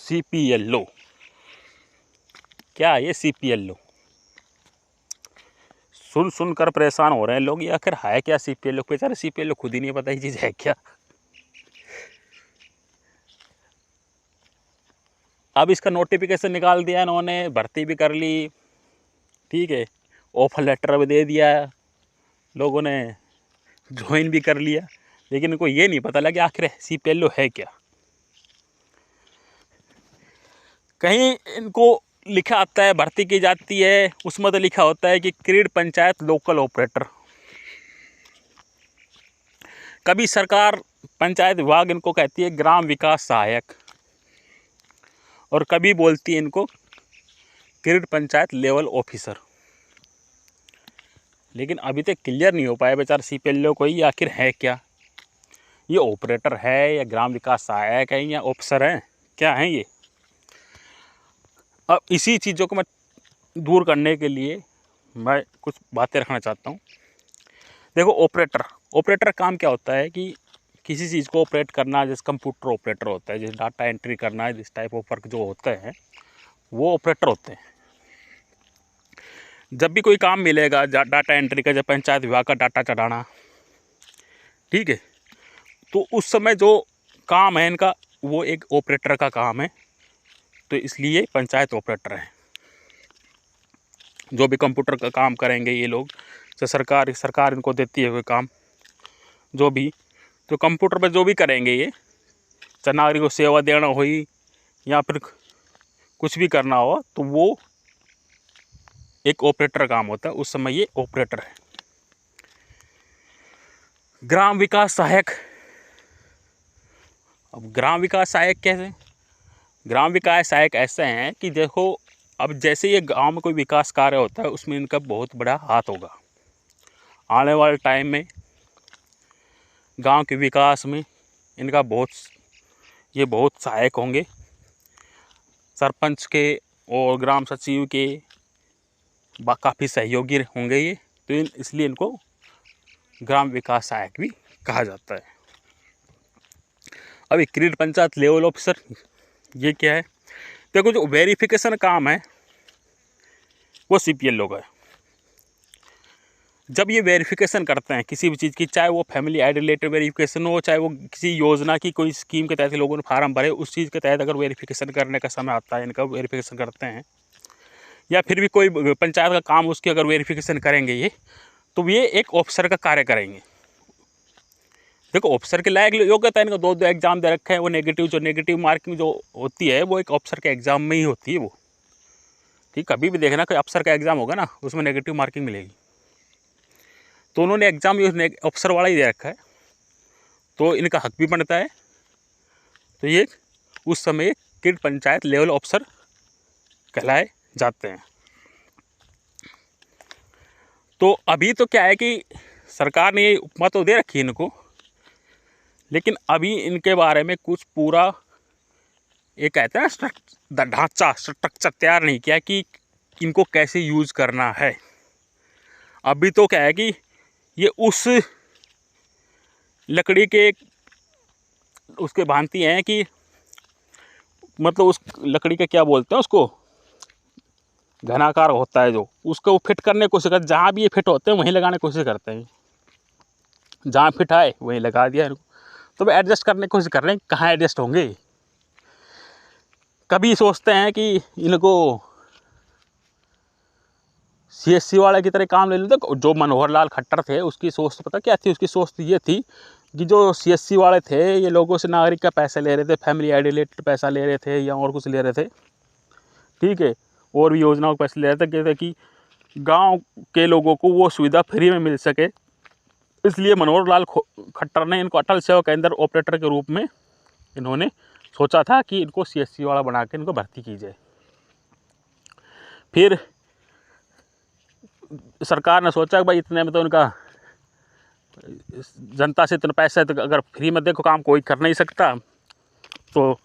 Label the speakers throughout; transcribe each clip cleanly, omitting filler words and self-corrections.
Speaker 1: CPLO। क्या है ये CPLO? सुन सुनकर परेशान हो रहे हैं लोग, ये आखिर है क्या CPLO? बेचारे CPLO खुद ही नहीं पता ये चीज़ है क्या। अब इसका नोटिफिकेशन निकाल दिया इन्होंने, भर्ती भी कर ली, ठीक है, ऑफर लेटर भी दे दिया, लोगों ने ज्वाइन भी कर लिया, लेकिन इनको ये नहीं पता लगा आखिर CPLO है क्या। कहीं इनको लिखा आता है भर्ती की जाती है, उसमें तो लिखा होता है कि क्रीड पंचायत लोकल ऑपरेटर। कभी सरकार पंचायत विभाग इनको कहती है ग्राम विकास सहायक, और कभी बोलती है इनको क्रीड पंचायत लेवल ऑफिसर। लेकिन अभी तक क्लियर नहीं हो पाया बेचारा CPLO को ये आखिर है क्या। ये ऑपरेटर है या ग्राम विकास सहायक है या ऑफिसर है, क्या है ये। अब इसी चीज़ों को मैं दूर करने के लिए मैं कुछ बातें रखना चाहता हूँ। देखो, ऑपरेटर काम क्या होता है कि किसी चीज़ को ऑपरेट करना, जैसे कंप्यूटर ऑपरेटर होता है, जैसे डाटा एंट्री करना है, जिस टाइप ऑफ वर्क जो होते हैं वो ऑपरेटर होते हैं। जब भी कोई काम मिलेगा डाटा एंट्री का, जब पंचायत विभाग का डाटा चढ़ाना, ठीक है, तो उस समय जो काम है इनका वो एक ऑपरेटर का काम है, तो इसलिए पंचायत ऑपरेटर है। जो भी कंप्यूटर का काम करेंगे ये लोग, तो सरकार इनको देती है कोई काम, जो भी तो कंप्यूटर पर जो भी करेंगे ये, चाहे नागरिक को सेवा देना हो या फिर कुछ भी करना हो, तो वो एक ऑपरेटर काम होता है, उस समय ये ऑपरेटर है। ग्राम विकास सहायक। अब ग्राम विकास सहायक कैसे? ग्राम विकास सहायक ऐसे हैं कि देखो, अब जैसे ये गांव में कोई विकास कार्य होता है उसमें इनका बहुत बड़ा हाथ होगा। आने वाले टाइम में गांव के विकास में इनका बहुत सहायक होंगे। सरपंच के और ग्राम सचिव के काफ़ी सहयोगी होंगे ये, तो इसलिए इनको ग्राम विकास सहायक भी कहा जाता है। अभी क्रीड पंचायत लेवल ऑफिसर ये क्या है? देखो, जो वेरिफिकेशन काम है वो CPLO का है। जब ये वेरिफिकेशन करते हैं किसी भी चीज़ की, चाहे वो फैमिली आई रिलेटेड वेरिफिकेशन हो, चाहे वो किसी योजना की कोई स्कीम के तहत लोगों ने फार्म भरे, उस चीज़ के तहत अगर वेरिफिकेशन करने का समय आता है, इनका वेरिफिकेशन करते हैं, या फिर भी कोई पंचायत का काम उसकी अगर वेरिफिकेशन करेंगे ये, तो ये एक ऑफिसर का कार्य करेंगे। देखो, ऑफिसर के लायक योग्यता इनको दो एग्जाम दे रखे हैं, वो नेगेटिव मार्किंग जो होती है वो एक ऑफिसर के एग्जाम में ही होती है वो, ठीक। कभी भी देखना कोई अफसर का एग्जाम होगा ना, उसमें नेगेटिव मार्किंग मिलेगी। तो उन्होंने एग्जाम ऑफिसर वाला ही दे रखा है, तो इनका हक भी बनता है। तो ये उस समय क्रीड पंचायत लेवल ऑफिसर कहलाए जाते हैं। तो अभी तो क्या है कि सरकार ने ये उपमा तो दे रखी है इनको, लेकिन अभी इनके बारे में कुछ पूरा ये कहते हैं ना ढांचा स्ट्रक्चर तैयार नहीं किया कि इनको कैसे यूज़ करना है। अभी तो क्या है कि ये उस लकड़ी के उसके भांति हैं कि मतलब उस लकड़ी का क्या बोलते हैं उसको, घनाकार होता है जो, उसको वो फिट करने की कोशिश करते, जहाँ भी ये फिट होते हैं वहीं लगाने की कोशिश करते हैं। जहाँ फिट आए वहीं लगा दिया इनको, तो वो एडजस्ट करने की कोशिश कर रहे हैं, कहाँ एडजस्ट होंगे। कभी सोचते हैं कि इनको CSC वाले की तरह काम ले लेते। जो मनोहर लाल खट्टर थे उसकी सोच तो पता क्या थी? उसकी सोच तो ये थी कि जो CSC वाले थे ये लोगों से नागरिक का पैसा ले रहे थे, फैमिली आई रिलेटेड पैसा ले रहे थे या और कुछ ले रहे थे, ठीक है, और भी योजनाओं के पैसे ले रहे थे, कहते कि गांव के लोगों को वो सुविधा फ्री में मिल सके। इसलिए मनोहर लाल खट्टर ने इनको अटल सेवा केंद्र ऑपरेटर के रूप में इन्होंने सोचा था कि इनको CSC वाला बना के इनको भर्ती की जाए। फिर सरकार ने सोचा कि भाई इतने में तो इनका जनता से इतना पैसा है, तो अगर फ्री में देखो काम कोई कर नहीं सकता, तो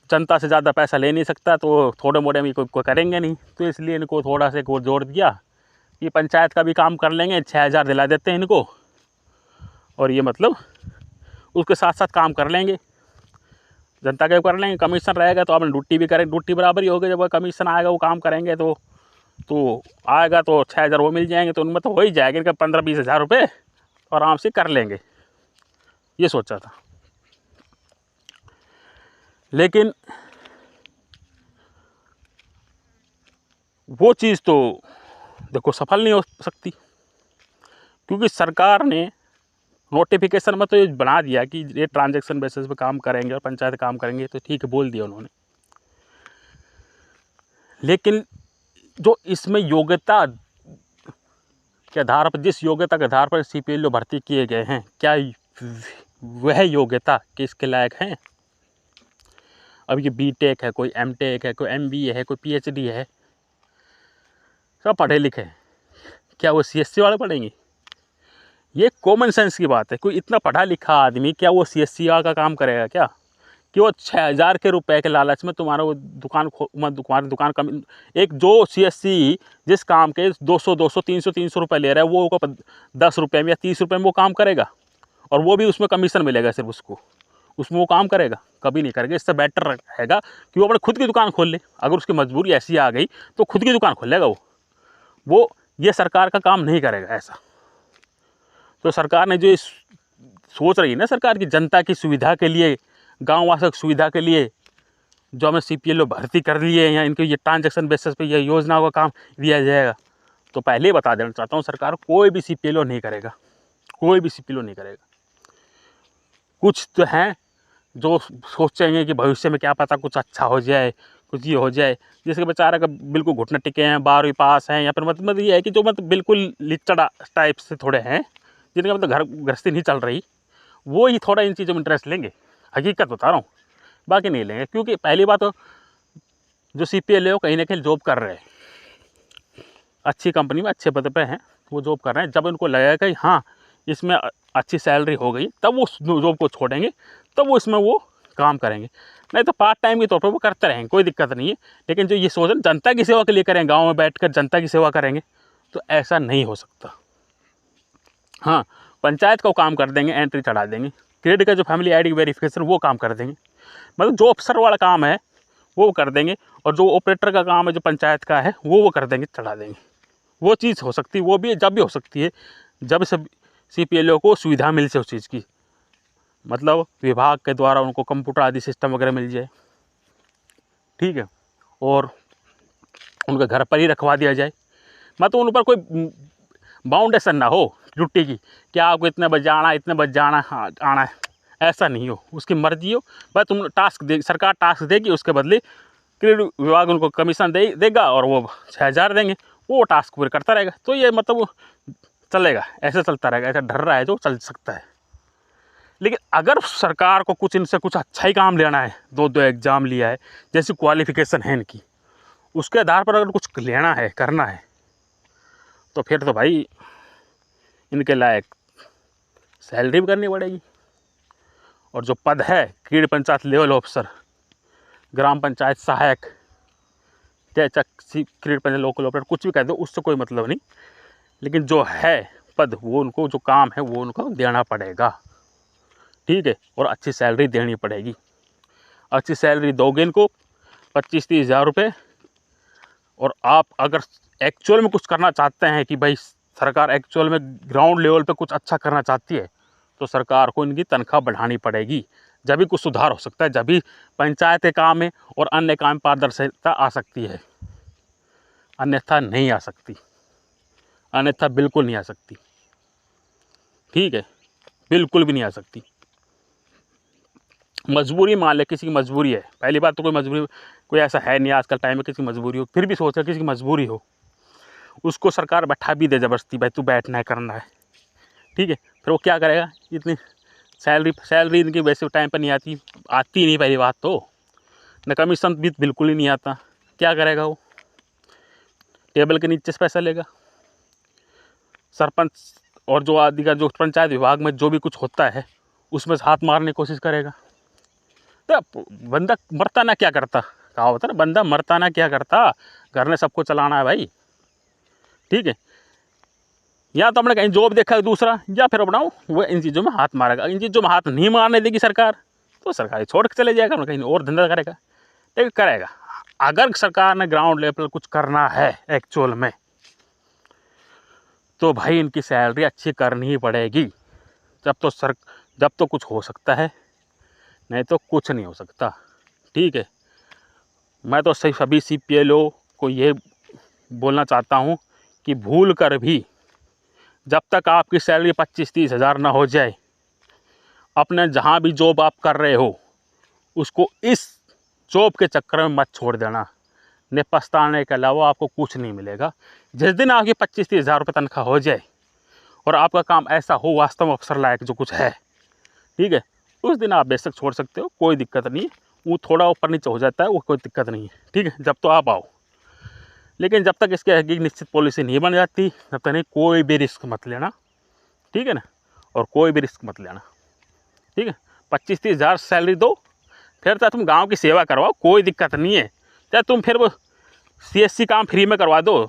Speaker 1: जनता से ज़्यादा पैसा ले नहीं सकता, तो थोड़े मोड़े में कोई करेंगे नहीं, तो इसलिए इनको थोड़ा सा और जोर दिया कि पंचायत का भी काम कर लेंगे, 6000 दिला देते हैं इनको, और ये मतलब उसके साथ साथ काम कर लेंगे। जनता के कर लेंगे, कमीशन रहेगा तो आपने ड्यूटी भी करेंगे, ड्यूटी बराबर ही होगी। जब कमीशन आएगा वो काम करेंगे तो आएगा तो 6,000 वो मिल जाएंगे, तो उनमें तो हो ही जाएगा इनका 15-20 हज़ार रुपये, आराम से कर लेंगे, ये सोचा था। लेकिन वो चीज़ तो देखो सफल नहीं हो सकती, क्योंकि सरकार ने नोटिफिकेशन में तो ये बना दिया कि ये ट्रांजैक्शन बेसिस पे काम करेंगे और पंचायत काम करेंगे, तो ठीक है बोल दिया उन्होंने। लेकिन जो इसमें योग्यता के आधार पर, जिस योग्यता के आधार पर CPLO भर्ती किए गए हैं, क्या वह योग्यता किसके लायक हैं? अब ये B.Tech है, कोई M.Tech है, कोई MBA है, कोई PhD है, सब पढ़े लिखे हैं, क्या वो CSC वाले पढ़ेंगे? ये कॉमन सेंस की बात है। कोई इतना पढ़ा लिखा आदमी क्या वो CSC का काम करेगा क्या? कि वो 6,000 के रुपए के लालच में तुम्हारा वो दुकान कम, एक जो CSC जिस काम के 200 300 रुपए ले रहा है, वो 10 रुपये में या 30 रुपये में वो काम करेगा, और वो भी उसमें कमीशन मिलेगा सिर्फ उसको, उसमें वो काम करेगा? कभी नहीं करेगा। इससे बेटर रहेगा कि वो अपने खुद की दुकान खोल ले। अगर उसकी मजबूरी ऐसी आ गई तो खुद की दुकान खोलेगा वो ये सरकार का काम नहीं करेगा ऐसा। तो सरकार ने जो सोच रही है ना, सरकार की जनता की सुविधा के लिए, गाँव वासियों की सुविधा के लिए जो हमें CPLO भर्ती कर लिए हैं, या इनको ये ट्रांजैक्शन बेसिस पे ये योजनाओं का काम दिया जाएगा, तो पहले ही बता देना चाहता हूँ, सरकार कोई भी CPLO नहीं करेगा, कोई भी CPLO नहीं करेगा। कुछ तो हैं जो सोचेंगे कि भविष्य में क्या पता कुछ अच्छा हो जाए, कुछ ये हो जाए, जिसके बेचारा का बिल्कुल घुटने टिके हैं, 12वीं पास हैं, या फिर मतलब ये है कि जो मतलब बिल्कुल लिचड़ा टाइप से थोड़े हैं, जिनका मतलब घर गृहस्थी नहीं चल रही, वो ही थोड़ा इन चीज़ों में इंटरेस्ट लेंगे। हकीकत बता रहा हूँ, बाकी नहीं लेंगे। क्योंकि पहली बात तो जो CPLO कहीं ना कहीं जॉब कर रहे हैं, अच्छी कंपनी में अच्छे पद पे हैं, वो जॉब कर रहे हैं। जब उनको लगेगा कि हाँ इसमें अच्छी सैलरी हो गई, तब वो जॉब को छोड़ेंगे, तब वो इसमें वो काम करेंगे। नहीं तो पार्ट टाइम के तौर पर वो करते रहेंगे, कोई दिक्कत नहीं है। लेकिन जो ये सोच रहे जनता की सेवा के लिए करें, गाँव में बैठ कर जनता की सेवा करेंगे, तो ऐसा नहीं हो सकता। हाँ, पंचायत को काम कर देंगे, एंट्री चढ़ा देंगे, क्रेडिट का जो फैमिली ID वेरिफिकेशन वो काम कर देंगे, मतलब जो अफसर वाला काम है वो कर देंगे, और जो ऑपरेटर का काम है जो पंचायत का है वो कर देंगे, चढ़ा देंगे। वो चीज़ हो सकती है, वो भी जब भी हो सकती है जब सब CPLO को सुविधा मिल से उस चीज़ की, मतलब विभाग के द्वारा उनको कंप्यूटर आदि सिस्टम वगैरह मिल जाए, ठीक है, और उनके घर पर ही रखवा दिया जाए। मतलब उन पर कोई बाउंडेशन ना हो ड्यूटी की, क्या आपको इतने बजे आना, इतने बजे आना है, ऐसा नहीं हो, उसकी मर्जी हो। बस तुम टास्क दे, सरकार टास्क देगी, उसके बदले क्रेडिट विभाग उनको कमीशन देगा और वो 6,000 देंगे, वो टास्क पूरे करता रहेगा। तो ये मतलब वो चलेगा, ऐसे चलता रहेगा, ऐसा डर रहा है जो चल सकता है। लेकिन अगर सरकार को कुछ इनसे कुछ अच्छा ही काम लेना है, 2 एग्ज़ाम लिया है, जैसी क्वालिफिकेशन है इनकी, उसके आधार पर अगर कुछ लेना है, करना है, तो फिर तो भाई इनके लायक सैलरी भी करनी पड़ेगी। और जो पद है क्रीड़ पंचायत लेवल ऑफिसर, ग्राम पंचायत सहायक, क्रीड़ पंचायत लोकल ऑपरेटर, कुछ भी कह दो, उससे कोई मतलब नहीं। लेकिन जो है पद, वो उनको जो काम है वो उनको देना पड़ेगा, ठीक है, और अच्छी सैलरी देनी पड़ेगी। अच्छी सैलरी दोगे इनको 25-30 हज़ार रुपये। और आप अगर एक्चुअल में कुछ करना चाहते हैं कि भाई सरकार एक्चुअल में ग्राउंड लेवल पे कुछ अच्छा करना चाहती है, तो सरकार को इनकी तनख्वाह बढ़ानी पड़ेगी, जब भी कुछ सुधार हो सकता है, जब भी पंचायत के काम में और अन्य काम में पारदर्शिता आ सकती है, अन्यथा नहीं आ सकती, अन्यथा बिल्कुल नहीं आ सकती, ठीक है, बिल्कुल भी नहीं आ सकती। मजबूरी मान ले, किसी की मजबूरी है, पहली बात तो कोई मजबूरी, कोई ऐसा है नहीं आजकल टाइम में किसी की मजबूरी हो, फिर भी सोच रहे किसी की मजबूरी हो, उसको सरकार बैठा भी दे ज़बरदस्ती, भाई तू बैठना है, करना है, ठीक है, फिर वो क्या करेगा? इतनी सैलरी इनकी वैसे टाइम पर नहीं आती नहीं, पहली बात तो, न कमीशन भी बिल्कुल ही नहीं आता, क्या करेगा वो? टेबल के नीचे से पैसा लेगा। सरपंच और जो आदि का जो पंचायत विभाग में जो भी कुछ होता है उसमें से हाथ मारने की कोशिश करेगा। तो बंदा मरता ना क्या करता, कहा होता ना, बंदा मरता ना क्या करता, घर ने सबको चलाना है भाई, ठीक है। या तो हमने कहीं जॉब देखा है दूसरा, या फिर अपना वो इन चीज़ों में हाथ मारेगा। इन चीज़ों में हाथ नहीं मारने देगी सरकार, तो सरकारी छोड़ के चले जाएगा, कहीं और धंधा करेगा। लेकिन करेगा, अगर सरकार ने ग्राउंड लेवल कुछ करना है एक्चुअल में, तो भाई इनकी सैलरी अच्छी करनी ही पड़ेगी। जब तो कुछ हो सकता है, नहीं तो कुछ नहीं हो सकता। ठीक है, मैं तो सभी CPLO को ये बोलना चाहता हूँ कि भूल कर भी जब तक आपकी सैलरी 25-30 हज़ार ना हो जाए, अपने जहाँ भी जॉब आप कर रहे हो उसको इस जॉब के चक्कर में मत छोड़ देना। ने पछताने के अलावा आपको कुछ नहीं मिलेगा। जिस दिन आपकी 25-30 हज़ार रुपये तनख्वाह हो जाए और आपका काम ऐसा हो वास्तव में अफसर लायक जो कुछ है, ठीक है, उस दिन आप बेशक छोड़ सकते हो, कोई दिक्कत नहीं है। वो थोड़ा ऊपर नीचे हो जाता है, वो कोई दिक्कत नहीं है। ठीक है, जब तो आप आओ, लेकिन जब तक इसके आगे निश्चित पॉलिसी नहीं बन जाती तब तक नहीं, कोई भी रिस्क मत लेना। ठीक है ना, और कोई भी रिस्क मत लेना। ठीक है, 25-30 हज़ार सैलरी दो, फिर चाहे तुम गांव की सेवा करवाओ, कोई दिक्कत नहीं है। चाहे तुम फिर वो CSC काम फ्री में करवा दो,